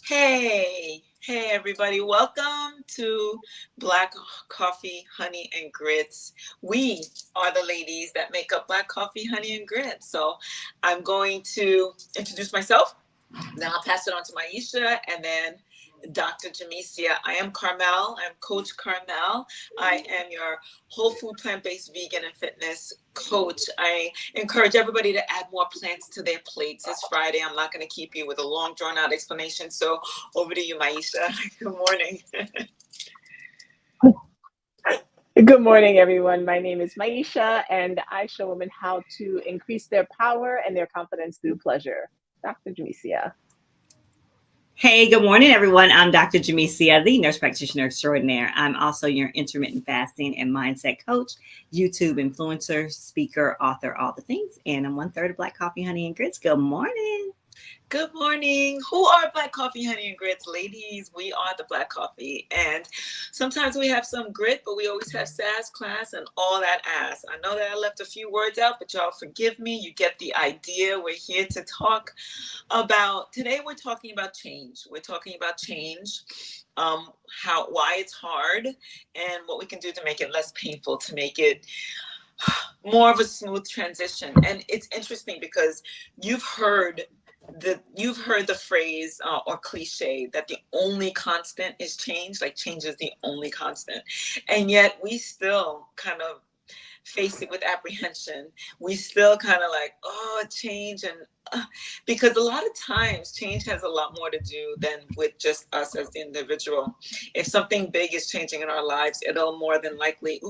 Hey, everybody. Welcome to Black Coffee, Honey, and Grits. We are the ladies that make up Black Coffee, Honey, and Grits. So I'm going to introduce myself, then I'll pass it on to Maisha, and then Dr. Jamesia. I am Carmel. I'm Coach Carmel. I am your whole food, plant-based, vegan, and fitness coach. I encourage everybody to add more plants to their plates. It's Friday. I'm not going to keep you with a long, drawn-out explanation. So over to you, Maisha. Good morning. Good morning, everyone. My name is Maisha, and I show women how to increase their power and their confidence through pleasure. Dr. Jamicia. Hey, good morning, everyone. I'm Dr. Jamesia, the nurse practitioner extraordinaire. I'm also your intermittent fasting and mindset coach, YouTube influencer, speaker, author, all the things. And I'm 1/3 of Black Coffee, Honey, and Grits. Good morning. Good morning. Who are Black Coffee, Honey, and Grits? Ladies, we are the Black Coffee. And sometimes we have some grit, but we always have sass, class, and all that ass. I know that I left a few words out, but y'all forgive me. You get the idea. We're here to talk about, today we're talking about change. We're talking about change, why it's hard, and what we can do to make it less painful, to make it more of a smooth transition. And it's interesting because you've heard the phrase or cliche that the only constant is change, like change is the only constant, and yet we still kind of face it with apprehension. We still kind of like, oh, change, and because a lot of times change has a lot more to do than with just us as the individual. If something big is changing in our lives, it'll more than likely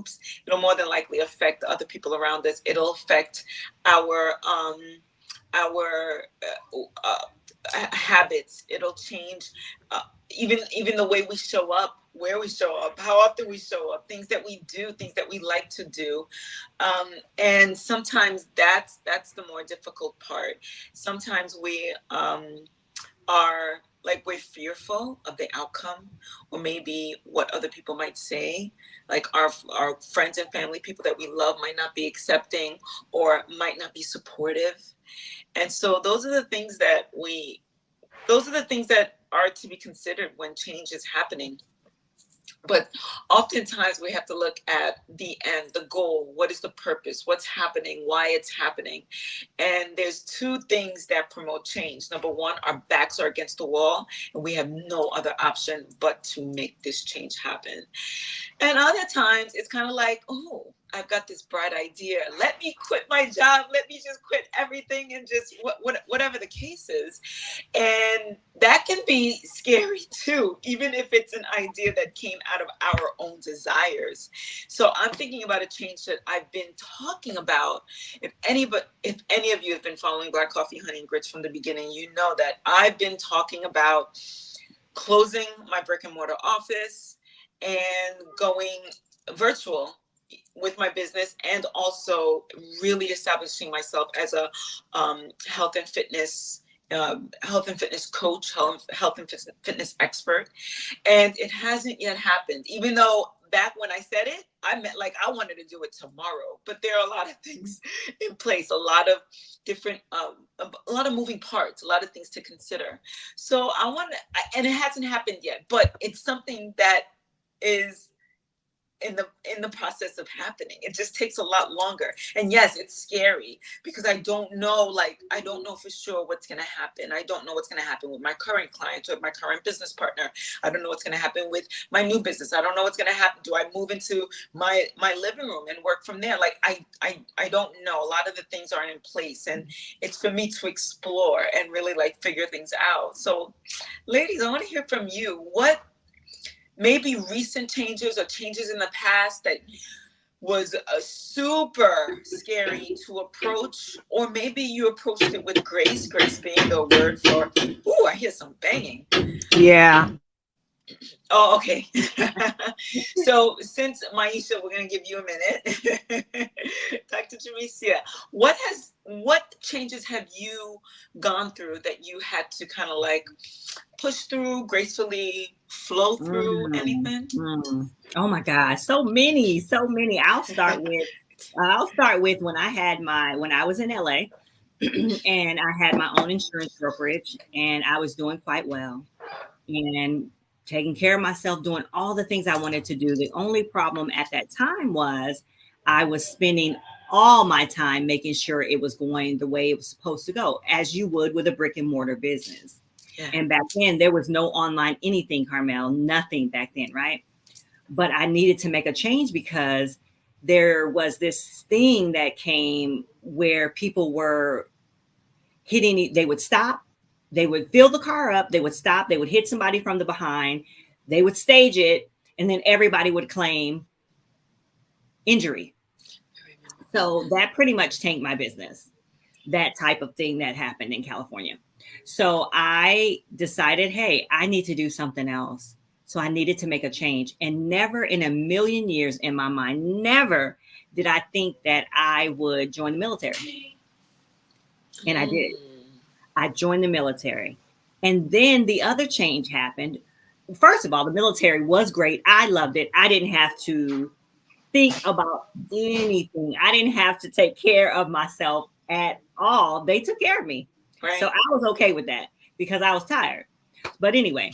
affect the other people around us. It'll affect our our habits. It'll change even the way we show up, where we show up, how often we show up, things that we do, things that we like to do, and sometimes that's the more difficult part. Sometimes we are like, we're fearful of the outcome, or maybe what other people might say, like our friends and family, people that we love, might not be accepting or might not be supportive. And so those are the things that are to be considered when change is happening. But oftentimes we have to look at the end, the goal. What is the purpose? What's happening? Why it's happening? And there's two things that promote change. Number one, our backs are against the wall and we have no other option but to make this change happen. And other times it's kind of like, oh, I've got this bright idea. Let me quit my job. Let me just quit everything and just whatever the case is. And that can be scary too, even if it's an idea that came out of our own desires. So I'm thinking about a change that I've been talking about. If any of you have been following Black Coffee, Honey, and Grits from the beginning, you know that I've been talking about closing my brick and mortar office and going virtual with my business, and also really establishing myself as a health and fitness coach, health and fitness expert. And it hasn't yet happened, even though back when I said it, I meant like I wanted to do it tomorrow. But there are a lot of things in place, a lot of different a lot of moving parts, a lot of things to consider. So I want to, and it hasn't happened yet, but it's something that is in the process of happening. It just takes a lot longer. And yes, it's scary because I don't know for sure what's going to happen. I don't know what's going to happen with my current client or my current business partner. I don't know what's going to happen with my new business. I don't know what's going to happen. Do I move into my living room and work from there? Like I don't know. A lot of the things aren't in place, and it's for me to explore and really like figure things out. So ladies, I want to hear from you. What maybe recent changes or changes in the past that was super scary to approach, or maybe you approached it with grace being the word for, ooh, I hear some banging. Yeah. Oh, okay. So since Maisha, we're going to give you a minute. Dr. Jamesia, what changes have you gone through that you had to kind of like push through gracefully, flow through? Anything? Oh my gosh, so many. I'll start with when I was in LA and I had my own insurance brokerage and I was doing quite well. and taking care of myself, doing all the things I wanted to do. The only problem at that time was I was spending all my time making sure it was going the way it was supposed to go, as you would with a brick and mortar business. Yeah. And back then there was no online anything, Carmel, nothing back then, right? But I needed to make a change because there was this thing that came where people were hitting, they would stop, they would fill the car up, they would stop, they would hit somebody from the behind, they would stage it, and then everybody would claim injury. So that pretty much tanked my business, that type of thing that happened in California. So I decided, hey, I need to do something else. So I needed to make a change. And never in a million years in my mind, never did I think that I would join the military. And I did. I joined the military. And then the other change happened. First of all, the military was great. I loved it. I didn't have to think about anything. I didn't have to take care of myself at all. They took care of me. Right. So I was okay with that because I was tired. But anyway,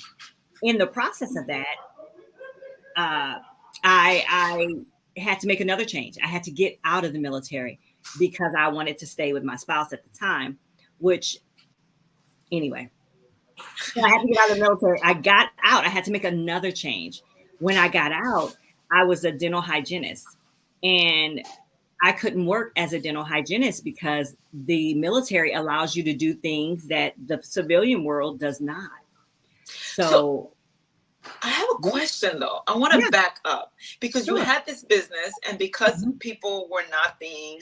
in the process of that, I had to make another change. I had to get out of the military because I wanted to stay with my spouse at the time, which anyway, so I had to get out of the military. I got out. I had to make another change. When I got out, I was a dental hygienist, and I couldn't work as a dental hygienist because the military allows you to do things that the civilian world does not. So I have a question though. I want to back up because you had this business, and because people were not being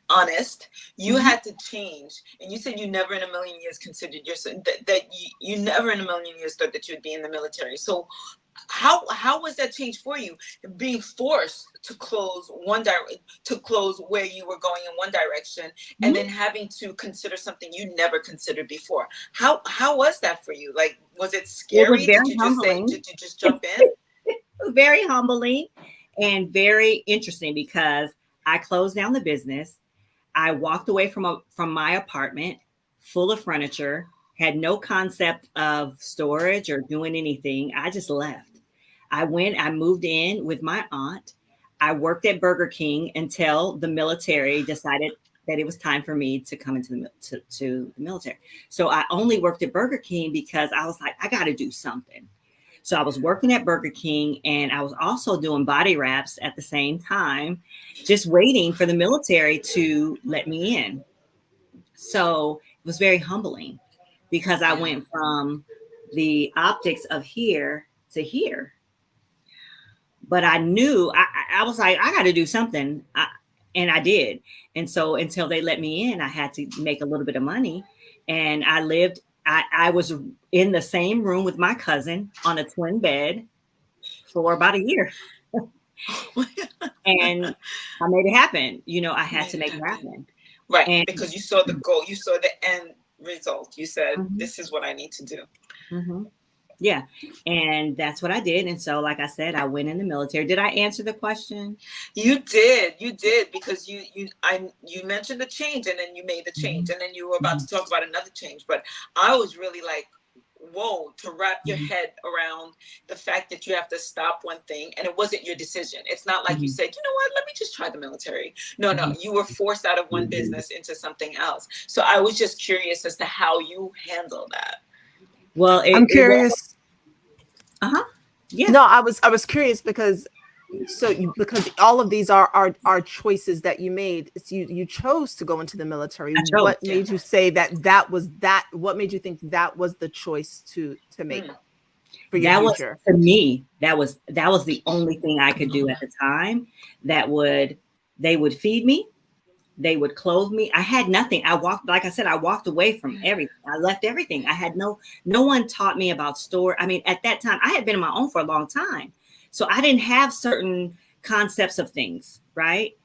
honest, you had to change. And you said you never in a million years considered yourself that you never in a million years thought that you'd be in the military. So how was that change for you, being forced to close where you were going in one direction, and then having to consider something you never considered before? How was that for you? Like, was it scary? It was very did humbling. Did you just jump in? It was very humbling and very interesting because I closed down the business. I walked away from my apartment full of furniture, had no concept of storage or doing anything. I just left. I moved in with my aunt. I worked at Burger King until the military decided that it was time for me to come into the military. So I only worked at Burger King because I was like, I got to do something. So I was working at Burger King, and I was also doing body wraps at the same time, just waiting for the military to let me in. So it was very humbling because I went from the optics of here to here. But I knew, I was like, I got to do something. And I did. And so until they let me in, I had to make a little bit of money. And I was in the same room with my cousin on a twin bed for about a year. And I made it happen. I had to make it happen. Right. And, because you saw the goal, you saw the end result. You said, this is what I need to do. Mm-hmm. Yeah. And that's what I did. And so, like I said, I went in the military. Did I answer the question? You did, because you mentioned the change, and then you made the change, and then you were about to talk about another change. But I was really like, whoa, to wrap your head around the fact that you have to stop one thing, and it wasn't your decision. It's not like you said, you know what, let me just try the military. No, you were forced out of one business into something else. So I was just curious as to how you handle that. Well, I'm curious. Yeah. No, I was curious because all of these are choices that you made. You chose to go into the military. What made you say that was that? What made you think that was the choice to make for your future? For me, that was the only thing I could do at the time. They would feed me. They would clothe me. I had nothing. I walked away from everything. I left everything. I had no one taught me about store. I mean, at that time, I had been on my own for a long time. So I didn't have certain concepts of things, right?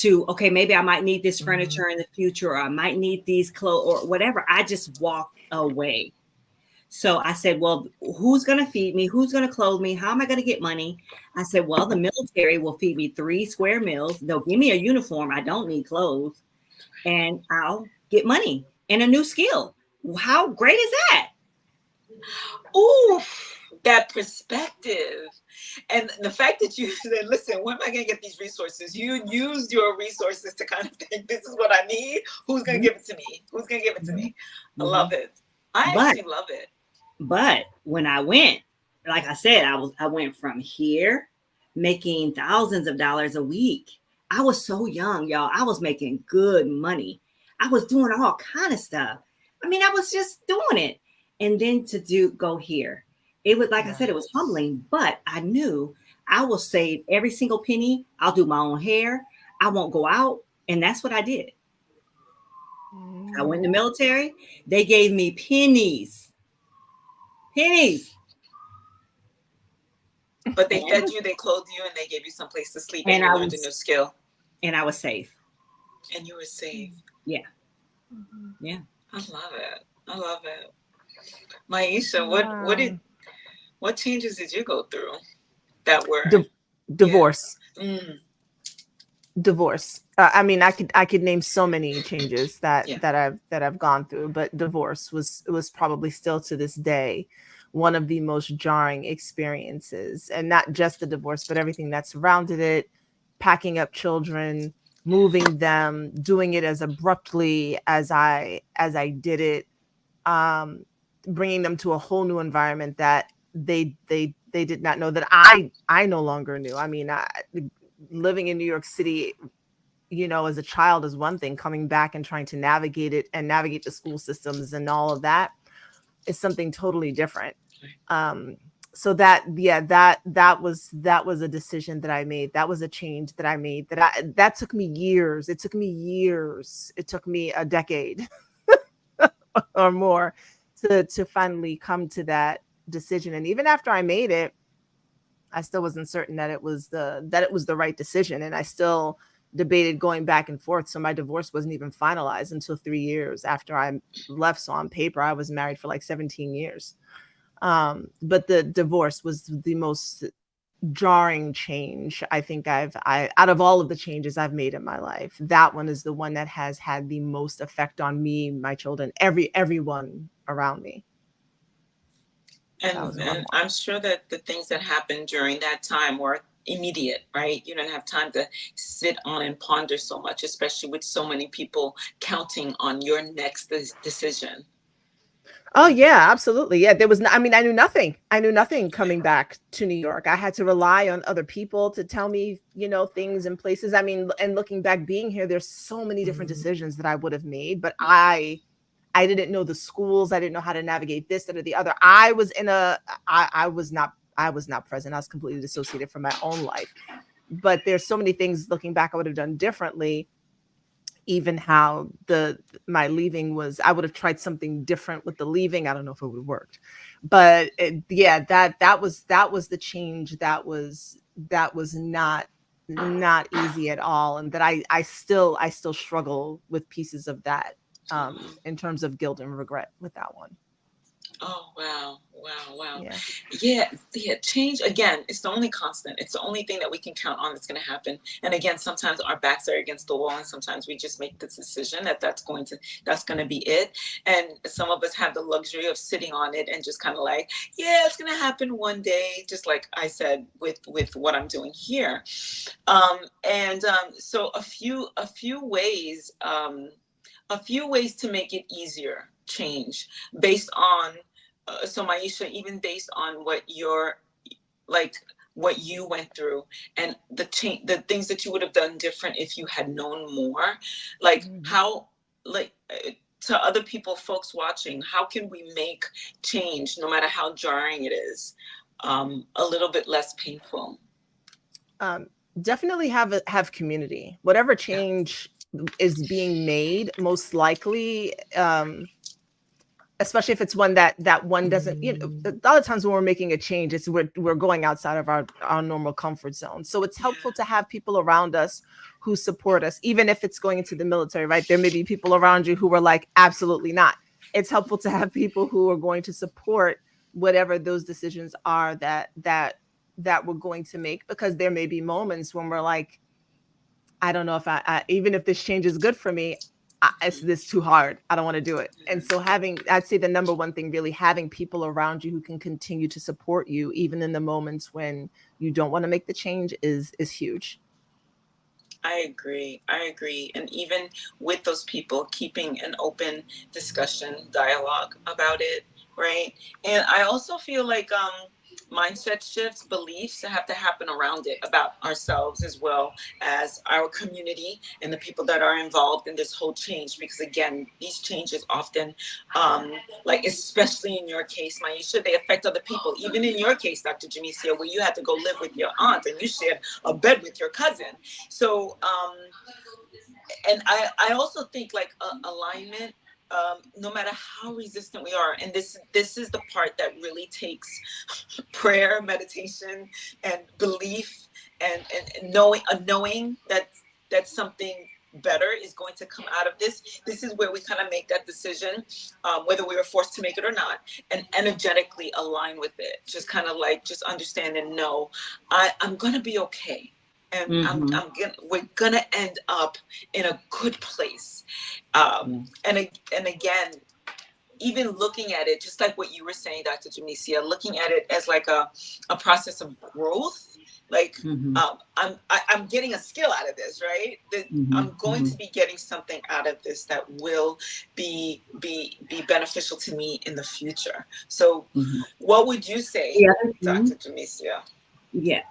Okay, maybe I might need this furniture in the future, or I might need these clothes or whatever. I just walked away. So I said, well, who's going to feed me? Who's going to clothe me? How am I going to get money? I said, well, the military will feed me 3 square meals. They'll give me a uniform. I don't need clothes. And I'll get money and a new skill. How great is that? Ooh, that perspective. And the fact that you said, listen, where am I going to get these resources? You used your resources to kind of think, this is what I need. Who's going to give it to me? Who's going to give it to me? I love it. I But actually love it. But when I went, like I said, I went from here making thousands of dollars a week. I was so young, y'all. I was making good money. I was doing all kind of stuff. I mean, I was just doing it. And then to go here, it was like I said, it was humbling, but I knew I will save every single penny. I'll do my own hair. I won't go out. And that's what I did. I went in the military. They gave me pennies. But they fed you, they clothed you, and they gave you some place to sleep, and you learned a new skill. And I was safe. And you were safe. Yeah. Yeah. I love it. I love it. Maisha, what changes did you go through that were divorce? Yeah. Divorce. I mean, I could name so many changes that I've gone through, but divorce was probably still to this day one of the most jarring experiences, and not just the divorce, but everything that surrounded it. Packing up children, moving them, doing it as abruptly as I did it, bringing them to a whole new environment that they did not know, that I no longer knew. I mean, living in New York City, you know, as a child is one thing. Coming back and trying to navigate it and navigate the school systems and all of that is something totally different. So that was a decision that I made. That was a change that I made. That took me years. It took me years. It took me a decade or more to finally come to that decision. And even after I made it, I still wasn't certain that it was the right decision. And I still debated going back and forth. So my divorce wasn't even finalized until 3 years after I left. So on paper, I was married for like 17 years. But the divorce was the most jarring change I think out of all of the changes I've made in my life. That one is the one that has had the most effect on me, my children, everyone around me. And I'm sure that the things that happened during that time were immediate, right? You don't have time to sit on and ponder so much, especially with so many people counting on your next decision. Oh yeah, absolutely. Yeah, there was I knew nothing. I knew nothing coming back to New York. I had to rely on other people to tell me, you know, things and places. I mean, and looking back, being here, there's so many different decisions that I would have made, but I didn't know the schools. I didn't know how to navigate this, that, or the other. I was not present. I was completely dissociated from my own life. But there's so many things looking back I would have done differently. Even how my leaving was, I would have tried something different with the leaving. I don't know if it would have worked, but that was the change that was not easy at all, and that I still struggle with pieces of that in terms of guilt and regret with that one. Oh, wow. Yeah. Change, again, it's the only constant. It's the only thing that we can count on that's going to happen. And again, sometimes our backs are against the wall, and sometimes we just make the decision that's going to be it. And some of us have the luxury of sitting on it and just kind of like, yeah, it's going to happen one day, just like I said with what I'm doing here. So a few ways to make it easier, change based on so Maisha, even based on what you went through and the things that you would have done different if you had known more, how, to other people, folks watching, how can we make change, no matter how jarring it is, a little bit less painful? Definitely have community. Whatever change is being made, most likely, especially if it's one that one doesn't, you know, a lot of times when we're making a change, it's we're going outside of our normal comfort zone. So it's helpful to have people around us who support us, even if it's going into the military, right? There may be people around you who are like, absolutely not. It's helpful to have people who are going to support whatever those decisions are that we're going to make, because there may be moments when we're like, I don't know if I even if this change is good for me, it's this too hard. I don't want to do it. And so I'd say the number one thing, really having people around you who can continue to support you, even in the moments when you don't want to make the change is huge. I agree. And even with those people, keeping an open discussion, dialogue about it, right? And I also feel like mindset shifts, beliefs have to happen around it about ourselves as well as our community and the people that are involved in this whole change. Because again, these changes often, like especially in your case, Maisha, they affect other people. Even in your case, Dr. Jamesia, where you had to go live with your aunt and you shared a bed with your cousin. So, and I also think like alignment, no matter how resistant we are, and this is the part that really takes prayer, meditation, and belief, and knowing that something better is going to come out of this. This is where we kind of make that decision, whether we were forced to make it or not, and energetically align with it. Just kind of like just understand and know I'm gonna be okay. And we're gonna end up in a good place. And again, even looking at it, just like what you were saying, Dr. Jamesia, looking at it as like a process of growth. Like I'm getting a skill out of this, right? I'm going to be getting something out of this that will be beneficial to me in the future. So, what would you say, Dr. Jamesia? Yeah.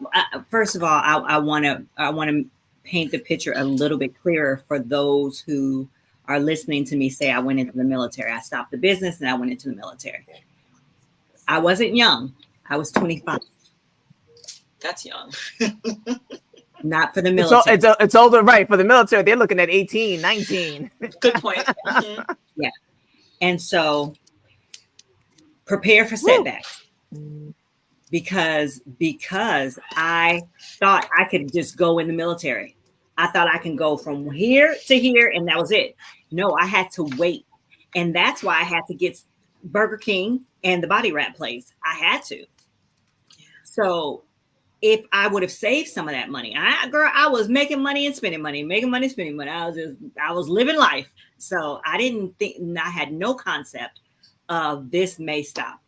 First of all, I want to paint the picture a little bit clearer for those who are listening to me say I went into the military. I stopped the business and I went into the military. I wasn't young. I was 25. That's young. Not for the military. It's older, right? For the military, they're looking at 18, 19. Good point. Yeah. And so prepare for setbacks. Because I thought I could just go in the military. I thought I can go from here to here and that was it. No, I had to wait. And that's why I had to get Burger King and the body wrap place. I had to. So if I would have saved some of that money, I was making money and spending money, I was living life. So I didn't think, I had no concept of this may stop.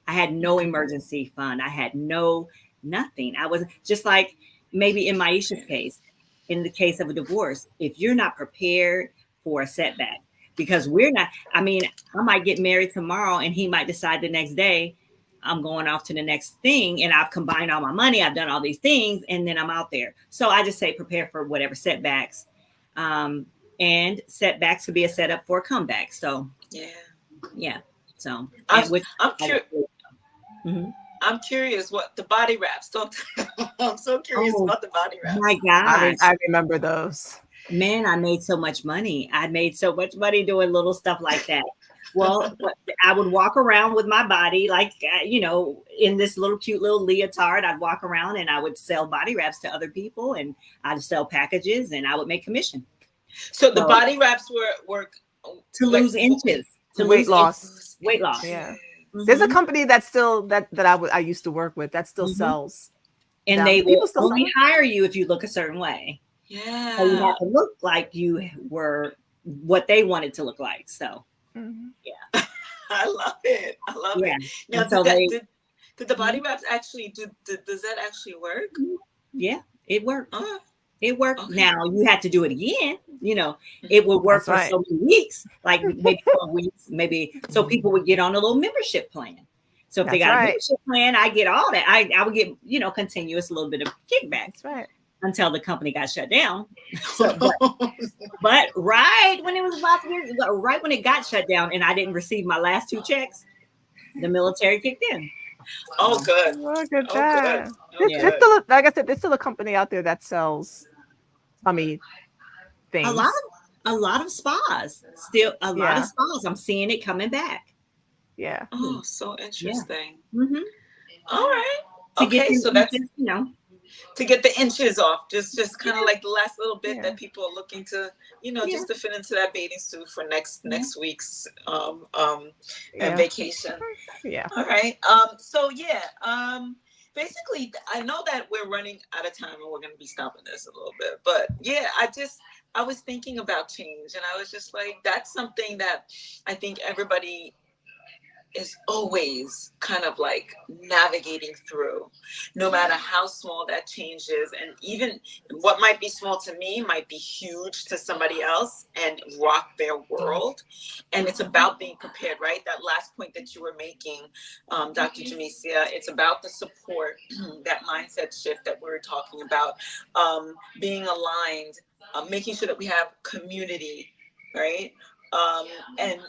I had no emergency fund. I had nothing. I was just like maybe in Maisha's case, in the case of a divorce, if you're not prepared for a setback, because I might get married tomorrow and he might decide the next day, I'm going off to the next thing and I've combined all my money. I've done all these things and then I'm out there. So I just say prepare for whatever setbacks. And setbacks could be a setup for a comeback. So yeah. So I'm curious what the body wraps. I'm so curious about the body wraps. My God, I remember those. Man, I made so much money. I made so much money doing little stuff like that. Well, I would walk around with my body like, in this little cute little leotard. I'd walk around and I would sell body wraps to other people and I'd sell packages and I would make commission. So the body wraps were to lose inches. To weight loss. Weight loss. Yeah. There's a company that's still that I used to work with that still sells. And they will only hire you if you look a certain way. Yeah. So you have to look like you were what they wanted to look like. So yeah. I love it. Now, so did the body wraps actually does that actually work? Yeah, it worked. It worked. Okay. Now you have to do it again. It would work for so many weeks, like maybe 4 weeks, maybe. So people would get on a little membership plan. So if they got a membership plan, I get all that. I would get, continuous a little bit of kickback. That's right. Until the company got shut down. So, but right when it was about to get, right when it got shut down and I didn't receive my last 2 checks, the military kicked in. Oh, good. Look at that. There's still, like I said, there's still a company out there that sells things. A lot of spas. Still a lot of spas. I'm seeing it coming back. Yeah. Oh, so interesting. Yeah. Mm-hmm. All right. Okay, so that's to get the inches off, just kind of like the last little bit that people are looking to, just to fit into that bathing suit for next week's vacation. Yeah. All right. basically, I know that we're running out of time and we're going to be stopping this a little bit, but yeah, I was thinking about change, and I was just like, that's something that I think everybody is always kind of like navigating through, no matter how small that change is. And even what might be small to me might be huge to somebody else and rock their world. And it's about being prepared, right? That last point that you were making, Dr. Jamesia, it's about the support, that mindset shift that we were talking about, being aligned, making sure that we have community, right? And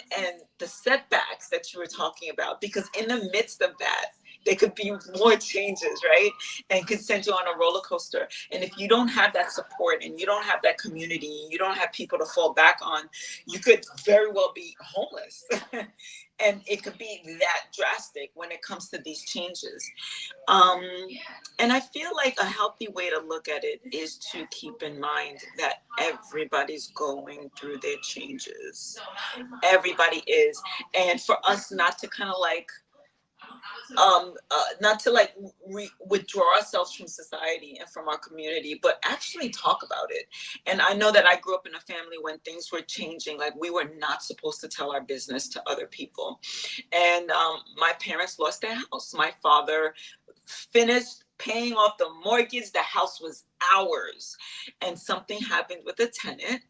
the setbacks that you were talking about, because in the midst of that, there could be more changes, right? And could send you on a roller coaster. And if you don't have that support and you don't have that community, you don't have people to fall back on, you could very well be homeless. And it could be that drastic when it comes to these changes. And I feel like a healthy way to look at it is to keep in mind that everybody's going through their changes. Everybody is. And for us not to kind of like, not to like withdraw ourselves from society and from our community, but actually talk about it. And I know that I grew up in a family when things were changing, like we were not supposed to tell our business to other people. And my parents lost their house. My father finished paying off the mortgage. The house was ours. And something happened with the tenant.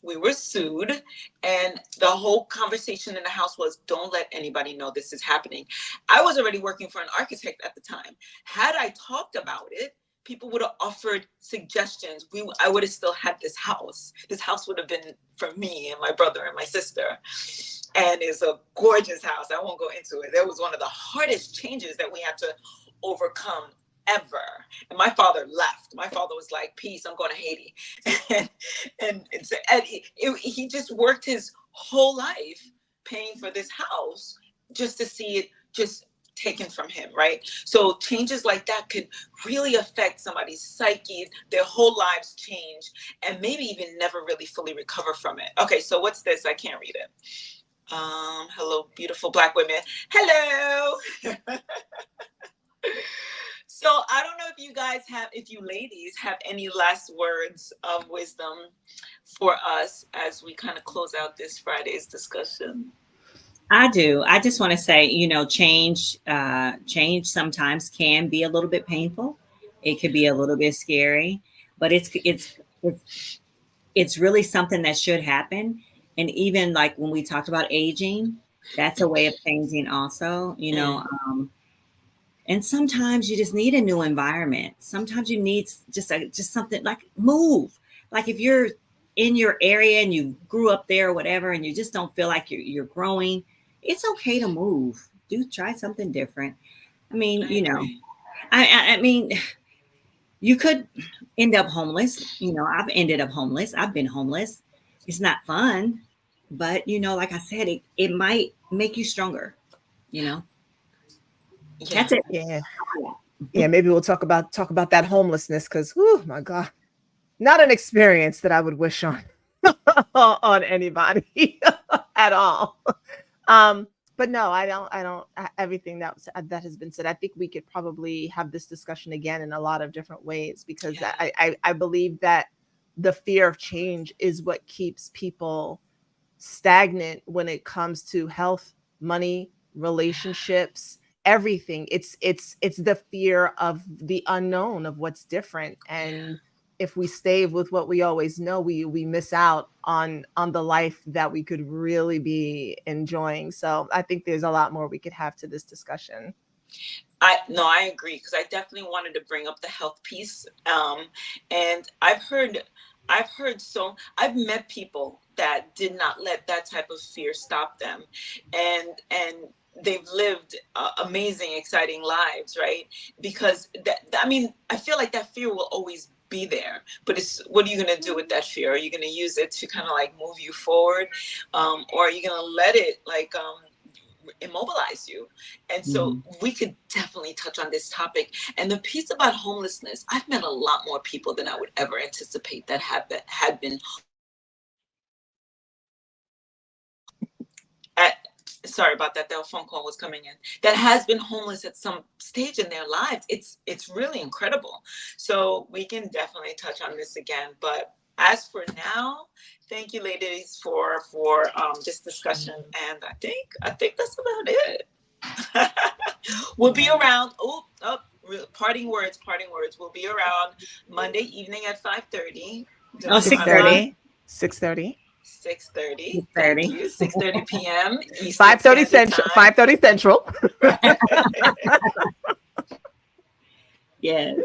We were sued, and the whole conversation in the house was, don't let anybody know this is happening. I was already working for an architect at the time. Had I talked about it, people would have offered suggestions. I would have still had this house. This house would have been for me and my brother and my sister. And it's a gorgeous house. I won't go into it. That was one of the hardest changes that we had to overcome ever. And my father left. My father was like, peace, I'm going to Haiti. and he just worked his whole life paying for this house just to see it just taken from him, right? So changes like that could really affect somebody's psyche, their whole lives change, and maybe even never really fully recover from it. Okay, so what's this? I can't read it. Hello, beautiful Black women. Hello. So I don't know if you ladies have any last words of wisdom for us as we kind of close out this Friday's discussion. I do. I just want to say, change sometimes can be a little bit painful. It could be a little bit scary, but it's really something that should happen. And even like when we talked about aging, that's a way of changing also, and sometimes you just need a new environment. Sometimes you need just something like move. Like if you're in your area and you grew up there or whatever, and you just don't feel like you're growing, it's okay to move. Try something different. I mean, I mean, you could end up homeless. I've ended up homeless. I've been homeless. It's not fun, but like I said, it might make you stronger. Yeah. That's it. Yeah. Maybe we'll talk about that homelessness, because, oh my God, not an experience that I would wish on on anybody at all. But no, I don't. Everything that has been said, I think we could probably have this discussion again in a lot of different ways, because I believe that the fear of change is what keeps people stagnant when it comes to health, money, relationships, everything. It's the fear of the unknown, of what's different. And if we stay with what we always know, we miss out on the life that we could really be enjoying. So I think there's a lot more we could have to this discussion. I agree, because I definitely wanted to bring up the health piece. And I've met people that did not let that type of fear stop them, and they've lived amazing, exciting lives, right? Because I feel like that fear will always be there, but it's, what are you going to do with that fear? Are you going to use it to kind of like move you forward, or are you going to let it like immobilize you? And so we could definitely touch on this topic. And the piece about homelessness, I've met a lot more people than I would ever anticipate that had been sorry about that. That phone call was coming in. That has been homeless at some stage in their lives. It's really incredible. So we can definitely touch on this again. But as for now, thank you, ladies, for this discussion. And I think that's about it. We'll be around. Parting words. We'll be around Monday evening at 5:30. 6:30. 6:30. 6:30. 6:30. 6:30 p.m. Eastern 5:30 Standard Central. Time. 5:30 Central. Yes.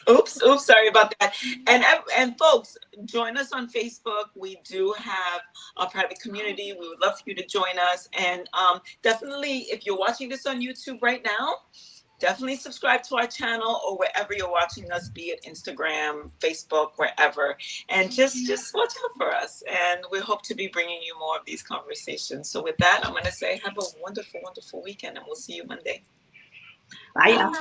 Oops, sorry about that. And folks, join us on Facebook. We do have a private community. We would love for you to join us. And definitely, if you're watching this on YouTube right now, definitely subscribe to our channel or wherever you're watching us, be it Instagram, Facebook, wherever. And just watch out for us. And we hope to be bringing you more of these conversations. So with that, I'm going to say have a wonderful, wonderful weekend, and we'll see you Monday. Bye, y'all.